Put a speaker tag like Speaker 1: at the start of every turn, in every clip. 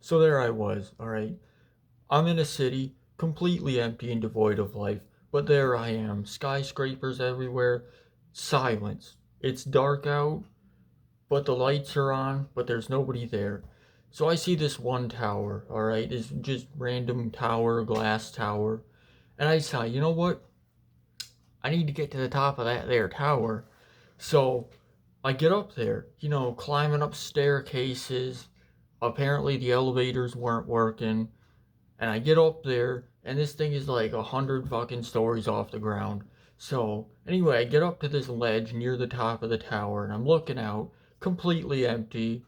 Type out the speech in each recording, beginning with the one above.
Speaker 1: So there I was, alright? I'm in a city, completely empty and devoid of life, but there I am, skyscrapers everywhere, silence. It's dark out, but the lights are on, but there's nobody there. So I see this one tower, alright? It's just random tower, glass tower. And I decide, you know what? I need to get to the top of that there tower. So I get up there, climbing up staircases. Apparently the elevators weren't working. And I get up there, and this thing is like 100 fucking stories off the ground. So anyway, I get up to this ledge near the top of the tower, and I'm looking out, completely empty.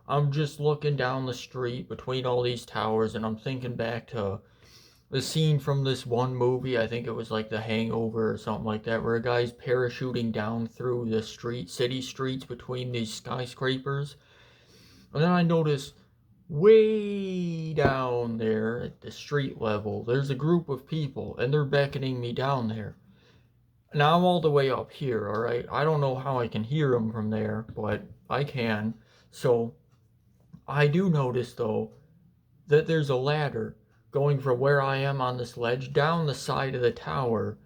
Speaker 1: I'm just looking down the street between all these towers, and I'm thinking back to the scene from this one movie. I think it was like The Hangover or something like that, where a guy's parachuting down through the city streets between these skyscrapers. And then I notice way down there at the street level, there's a group of people, and they're beckoning me down there. Now I'm all the way up here, alright? I don't know how I can hear them from there, but I can. So I do notice, though, that there's a ladder going from where I am on this ledge down the side of the tower.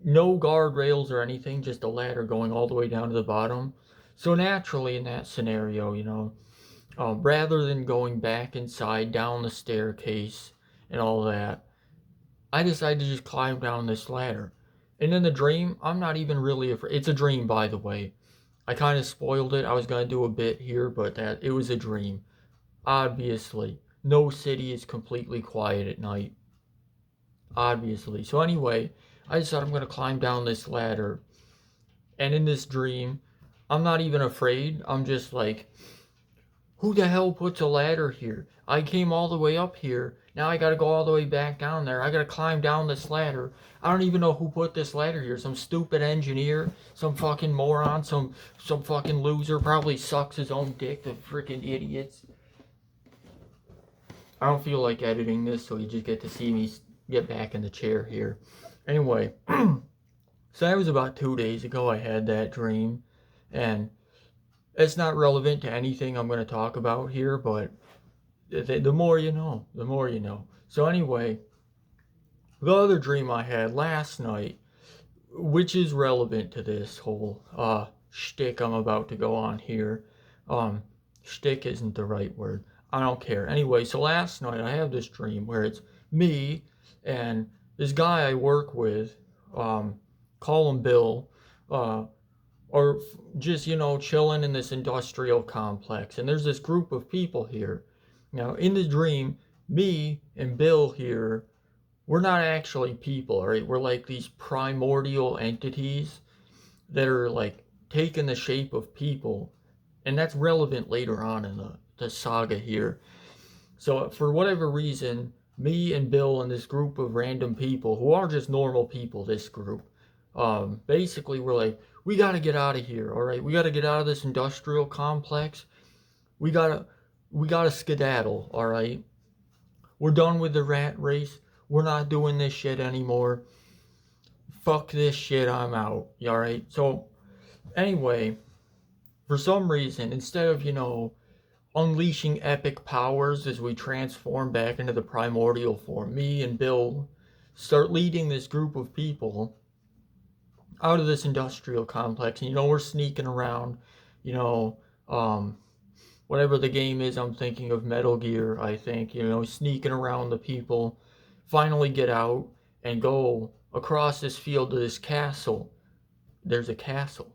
Speaker 1: No guardrails or anything, just a ladder going all the way down to the bottom. So naturally, in that scenario, rather than going back inside down the staircase and all that, I decided to just climb down this ladder. And in the dream, I'm not even really afraid. It's a dream, by the way. I kind of spoiled it. I was going to do a bit here, but that it was a dream. Obviously, no city is completely quiet at night. Obviously. So anyway, I decided I'm going to climb down this ladder. And in this dream, I'm not even afraid. I'm just like, who the hell puts a ladder here? I came all the way up here. Now I gotta go all the way back down there. I gotta climb down this ladder. I don't even know who put this ladder here. Some stupid engineer, some fucking moron, some fucking loser. Probably sucks his own dick. The freaking idiots. I don't feel like editing this, so you just get to see me get back in the chair here. Anyway, so that was about 2 days ago. I had that dream, and it's not relevant to anything I'm going to talk about here, but the more you know, the more you know. So anyway, the other dream I had last night, which is relevant to this whole shtick I'm about to go on here. Shtick isn't the right word. I don't care. Anyway, so last night I have this dream where it's me and this guy I work with, call him Bill, or just, chilling in this industrial complex. And there's this group of people here. Now, in the dream, me and Bill here, we're not actually people, all right? We're like these primordial entities that are like taking the shape of people. And that's relevant later on in the saga here. So, for whatever reason, me and Bill and this group of random people who are just normal people, this group, basically we're like, we gotta get out of here, all right? We gotta get out of this industrial complex. We gotta, we gotta skedaddle, all right? We're done with the rat race. We're not doing this shit anymore. Fuck this shit, I'm out, all right? So, anyway, for some reason, instead of, unleashing epic powers as we transform back into the primordial form, me and Bill start leading this group of people out of this industrial complex. And we're sneaking around, you know, um, whatever the game is, I'm thinking of Metal Gear, I think, sneaking around the people, finally get out and go across this field to this castle. There's a castle.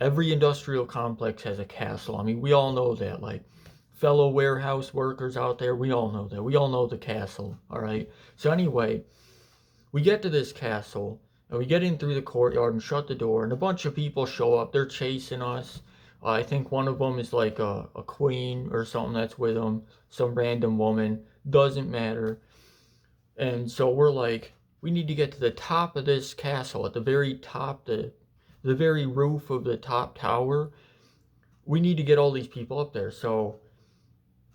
Speaker 1: Every industrial complex has a castle. I mean, we all know that. Like, fellow warehouse workers out there, we all know that. We all know the castle, all right? So, anyway, we get to this castle, and we get in through the courtyard and shut the door, and a bunch of people show up. They're chasing us. I think one of them is like a queen or something that's with them, some random woman. Doesn't matter. And so we're like, we need to get to the top of this castle, at the very top, the very roof of the top tower. We need to get all these people up there. So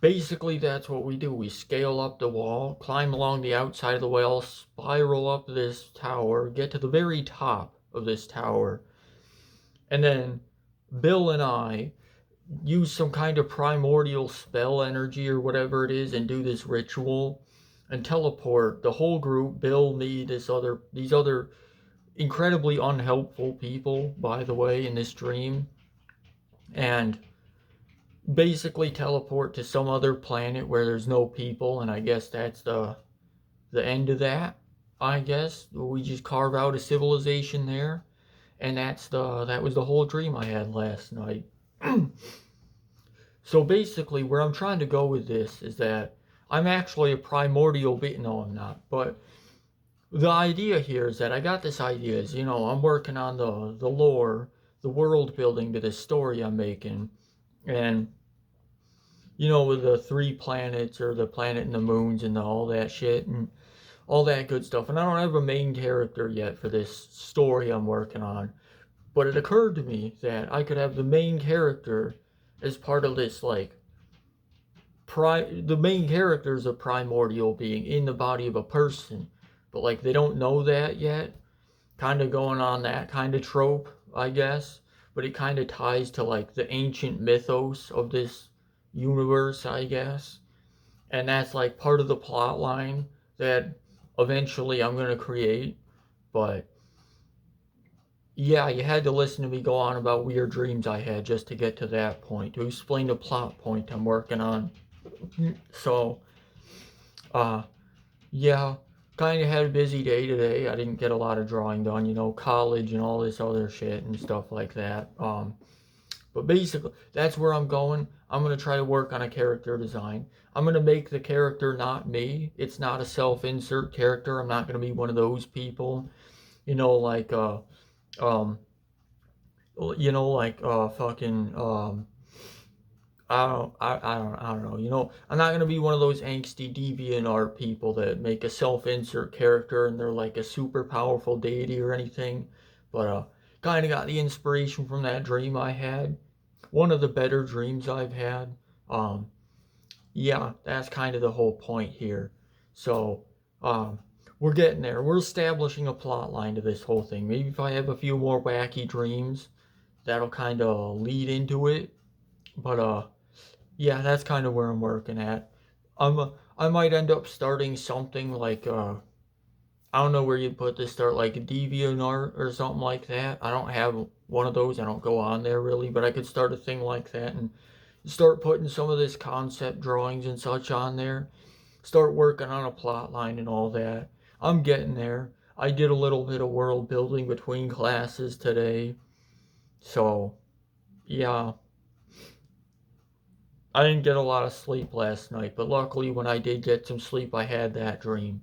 Speaker 1: basically, that's what we do. We scale up the wall, climb along the outside of the wall, spiral up this tower, get to the very top of this tower, and then Bill and I use some kind of primordial spell energy or whatever it is and do this ritual and teleport the whole group, Bill, me, these other incredibly unhelpful people, by the way, in this dream, and basically teleport to some other planet where there's no people, and I guess that's the end of that. I guess we just carve out a civilization there, and that was the whole dream I had last night. So basically, where I'm trying to go with this is that I'm actually a primordial being. No, I'm not. But the idea here is that I got this idea is, I'm working on the lore, the world building to this story I'm making, and with the three planets or the planet and the moons and all that shit and all that good stuff. And I don't have a main character yet for this story I'm working on. But it occurred to me that I could have the main character as part of this, like, the main character is a primordial being in the body of a person. But, like, they don't know that yet. Kind of going on that kind of trope, I guess. But it kind of ties to, like, the ancient mythos of this universe, I guess. And that's, like, part of the plot line that eventually I'm going to create. But yeah, you had to listen to me go on about weird dreams I had just to get to that point, to explain the plot point I'm working on. So, uh, yeah, kind of had a busy day today. I didn't get a lot of drawing done, college and all this other shit and stuff like that. But basically, that's where I'm going. I'm going to try to work on a character design. I'm going to make the character not me. It's not a self-insert character. I'm not going to be one of those people, like, um, fucking, I don't know, I'm not gonna be one of those angsty deviant art people that make a self-insert character and they're like a super powerful deity or anything, but, kind of got the inspiration from that dream I had, one of the better dreams I've had, um, yeah, that's kind of the whole point here, so, um, we're getting there, we're establishing a plot line to this whole thing, maybe if I have a few more wacky dreams, that'll kind of lead into it. But yeah, that's kind of where I'm working at. I might end up starting something like I don't know where you put this. Start like a DeviantArt or something like that. I don't have one of those. I don't go on there really, but I could start a thing like that and start putting some of this concept drawings and such on there. Start working on a plot line and all that. I'm getting there. I did a little bit of world building between classes today. So, yeah, I didn't get a lot of sleep last night, but luckily when I did get some sleep, I had that dream.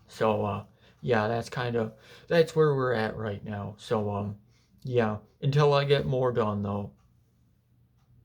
Speaker 1: So, yeah, that's where we're at right now. So, yeah, until I get more done though.